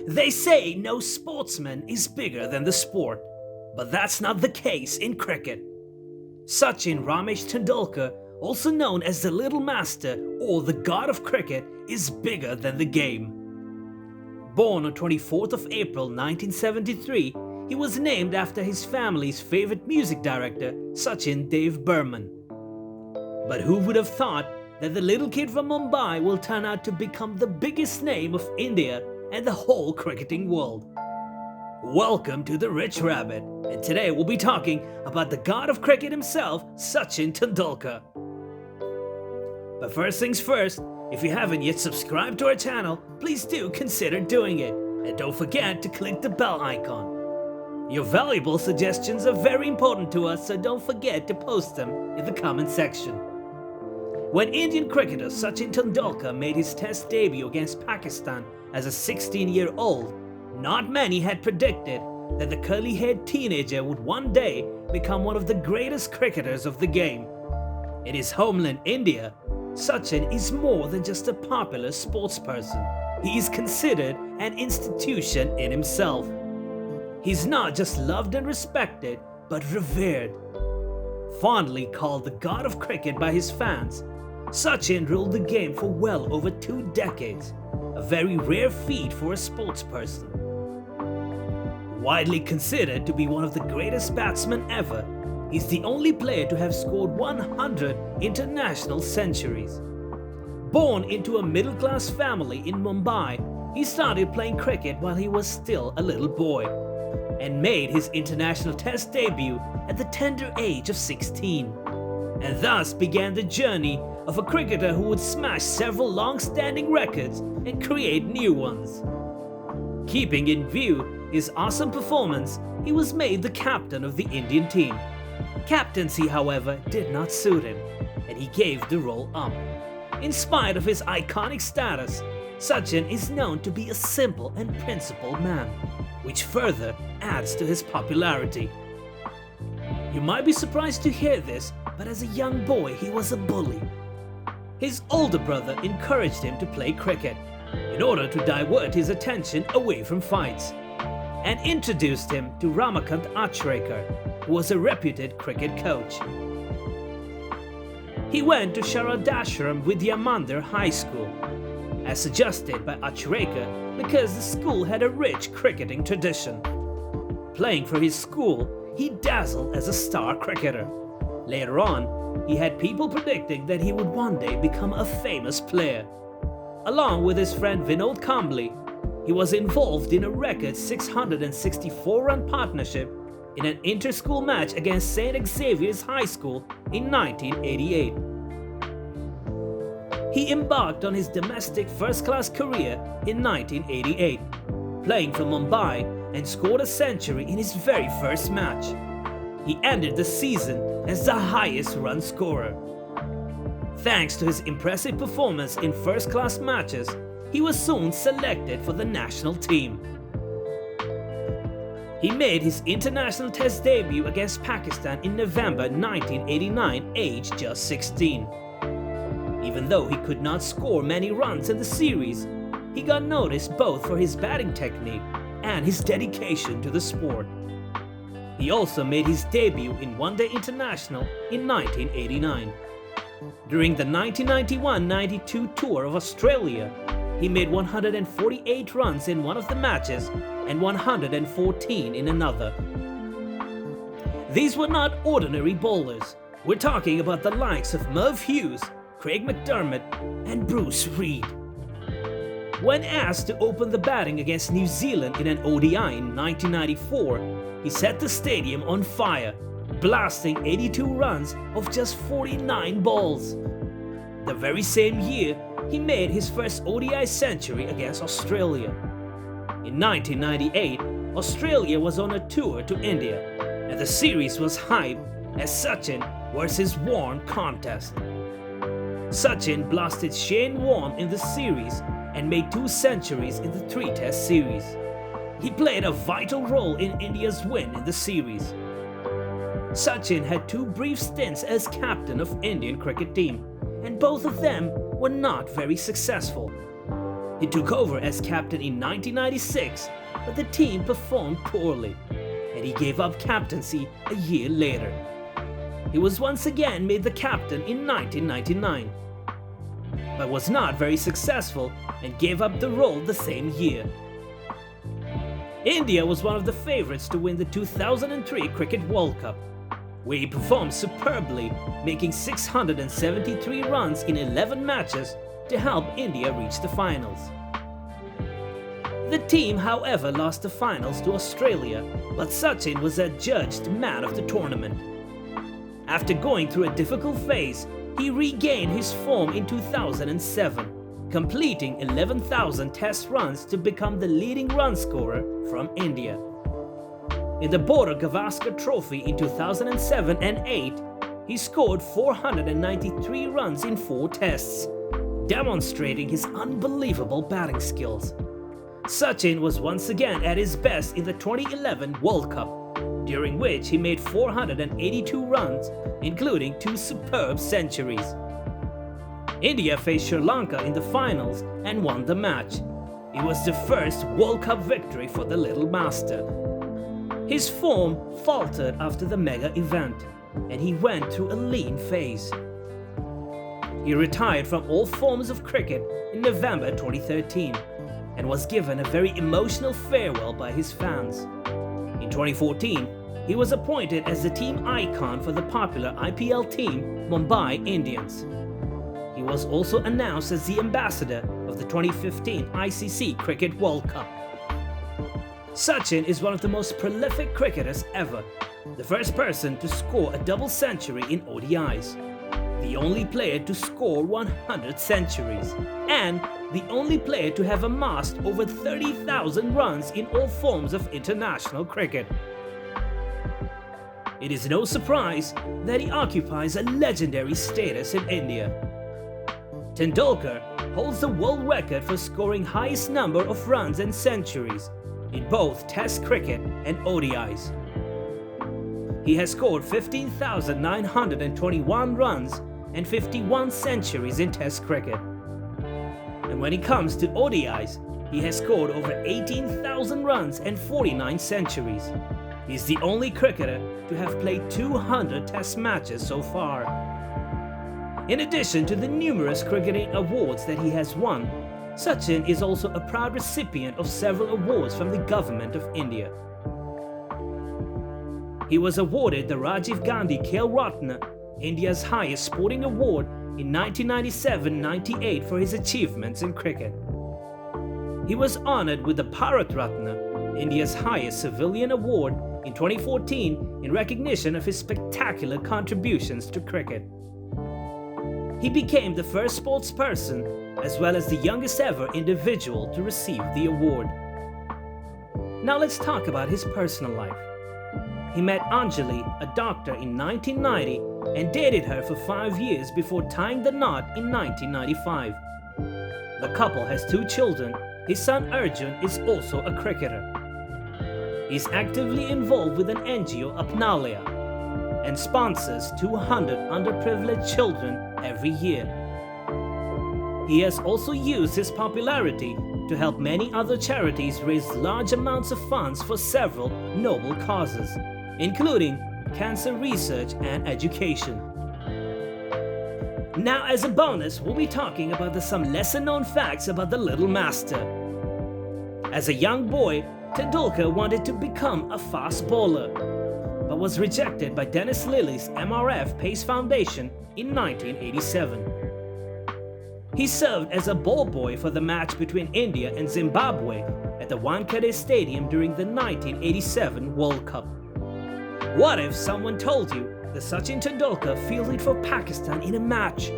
They say no sportsman is bigger than the sport, but that's not the case in cricket. Sachin Ramesh Tendulkar, also known as the Little Master or the God of Cricket, is bigger than the game. Born on 24th of April 1973, he was named after his family's favorite music director, Sachin Dev Burman. But who would have thought that the little kid from Mumbai will turn out to become the biggest name of India and the whole cricketing world? Welcome to The Rich Rabbit, and today we'll be talking about the god of cricket himself, Sachin Tendulkar. But first things first, if you haven't yet subscribed to our channel, please do consider doing it, and don't forget to click the bell icon. Your valuable suggestions are very important to us, so don't forget to post them in the comment section. When Indian cricketer Sachin Tendulkar made his Test debut against Pakistan as a 16-year-old, not many had predicted that the curly-haired teenager would one day become one of the greatest cricketers of the game. In his homeland India, Sachin is more than just a popular sportsperson. He is considered an institution in himself. He's not just loved and respected, but revered. Fondly called the god of cricket by his fans, Sachin ruled the game for well over 2 decades, a very rare feat for a sportsperson. Widely considered to be one of the greatest batsmen ever, he's the only player to have scored 100 international centuries. Born into a middle-class family in Mumbai, he started playing cricket while he was still a little boy, and made his international Test debut at the tender age of 16, and thus began the journey of a cricketer who would smash several long-standing records and create new ones. Keeping in view his awesome performance, he was made the captain of the Indian team. Captaincy, however, did not suit him, and he gave the role up. In spite of his iconic status, Sachin is known to be a simple and principled man, which further adds to his popularity. You might be surprised to hear this, but as a young boy he was a bully. His older brother encouraged him to play cricket in order to divert his attention away from fights, and introduced him to Ramakant Achrekar, who was a reputed cricket coach. He went to Sharadashram Vidya Mandir High School, as suggested by Achrekar because the school had a rich cricketing tradition. Playing for his school, he dazzled as a star cricketer. Later on, he had people predicting that he would one day become a famous player. Along with his friend Vinod Kambli, he was involved in a record 664-run partnership in an inter-school match against St. Xavier's High School in 1988. He embarked on his domestic first-class career in 1988, playing for Mumbai and scored a century in his very first match. He ended the season as the highest run scorer. Thanks to his impressive performance in first-class matches, he was soon selected for the national team. He made his international Test debut against Pakistan in November 1989, aged just 16. Even though he could not score many runs in the series, he got noticed both for his batting technique and his dedication to the sport. He also made his debut in One Day International in 1989. During the 1991-92 tour of Australia, he made 148 runs in one of the matches and 114 in another. These were not ordinary bowlers. We're talking about the likes of Merv Hughes, Craig McDermott, and Bruce Reid. When asked to open the batting against New Zealand in an ODI in 1994, he set the stadium on fire, blasting 82 runs off just 49 balls. The very same year, he made his first ODI century against Australia. In 1998, Australia was on a tour to India, and the series was hyped as Sachin versus Warne contest. Sachin blasted Shane Warne in the series and made 2 centuries in the 3-Test series. He played a vital role in India's win in the series. Sachin had 2 brief stints as captain of Indian cricket team, and both of them were not very successful. He took over as captain in 1996, but the team performed poorly, and he gave up captaincy a year later. He was once again made the captain in 1999, but was not very successful and gave up the role the same year. India was one of the favourites to win the 2003 Cricket World Cup, where he performed superbly, making 673 runs in 11 matches to help India reach the finals. The team, however, lost the finals to Australia, but Sachin was adjudged man of the tournament. After going through a difficult phase, he regained his form in 2007, completing 11,000 test runs to become the leading run scorer from India. In the Border Gavaskar Trophy in 2007 and 8, he scored 493 runs in 4 tests, demonstrating his unbelievable batting skills. Sachin was once again at his best in the 2011 World Cup, during which he made 482 runs, including 2 superb centuries. India faced Sri Lanka in the finals and won the match. It was the first World Cup victory for the Little Master. His form faltered after the mega event, and he went through a lean phase. He retired from all forms of cricket in November 2013 and was given a very emotional farewell by his fans. In 2014, he was appointed as the team icon for the popular IPL team Mumbai Indians. He was also announced as the ambassador of the 2015 ICC Cricket World Cup. Sachin is one of the most prolific cricketers ever, the first person to score a double century in ODIs, the only player to score 100 centuries, and the only player to have amassed over 30,000 runs in all forms of international cricket. It is no surprise that he occupies a legendary status in India. Tendulkar holds the world record for scoring highest number of runs and centuries in both Test cricket and ODIs. He has scored 15,921 runs and 51 centuries in Test cricket. And when it comes to ODIs, he has scored over 18,000 runs and 49 centuries. He is the only cricketer to have played 200 Test matches so far. In addition to the numerous cricketing awards that he has won, Sachin is also a proud recipient of several awards from the Government of India. He was awarded the Rajiv Gandhi Khel Ratna, India's highest sporting award, in 1997-98 for his achievements in cricket. He was honoured with the Bharat Ratna, India's highest civilian award, in 2014 in recognition of his spectacular contributions to cricket. He became the first sportsperson as well as the youngest ever individual to receive the award. Now let's talk about his personal life. He met Anjali, a doctor, in 1990 and dated her for 5 years before tying the knot in 1995. The couple has 2 children. His son Arjun is also a cricketer. He is actively involved with an NGO, Apnalaya, and sponsors 200 underprivileged children every year. He has also used his popularity to help many other charities raise large amounts of funds for several noble causes, including cancer research and education. Now, as a bonus, we'll be talking about some lesser-known facts about the Little Master. As a young boy, Tendulkar wanted to become a fast bowler, but was rejected by Dennis Lilly's MRF Pace Foundation in 1987. He served as a ball boy for the match between India and Zimbabwe at the Wankhede Stadium during the 1987 World Cup. What if someone told you that Sachin Tendulkar fielded for Pakistan in a match?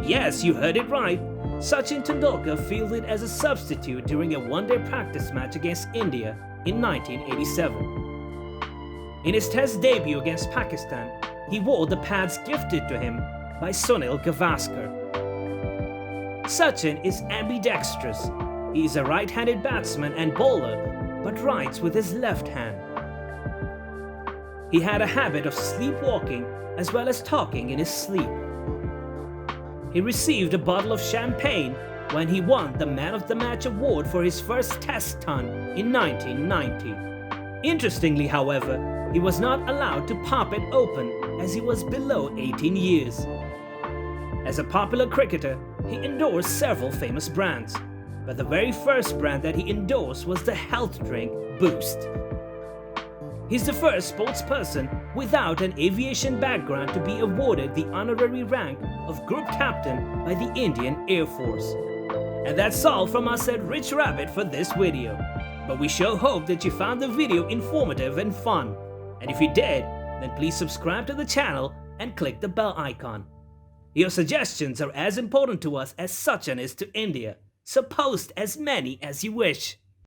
Yes, you heard it right. Sachin Tendulkar fielded as a substitute during a one-day practice match against India in 1987. In his Test debut against Pakistan, he wore the pads gifted to him by Sunil Gavaskar. Sachin is ambidextrous. He is a right-handed batsman and bowler, but writes with his left hand. He had a habit of sleepwalking as well as talking in his sleep. He received a bottle of champagne when he won the Man of the Match award for his first Test ton in 1990. Interestingly, however, he was not allowed to pop it open as he was below 18 years. As a popular cricketer, he endorsed several famous brands, but the very first brand that he endorsed was the health drink Boost. He's the first sportsperson without an aviation background to be awarded the honorary rank of Group Captain by the Indian Air Force. And that's all from us at Rich Rabbit for this video. But we sure hope that you found the video informative and fun. And if you did, then please subscribe to the channel and click the bell icon. Your suggestions are as important to us as Sachin is to India, so post as many as you wish.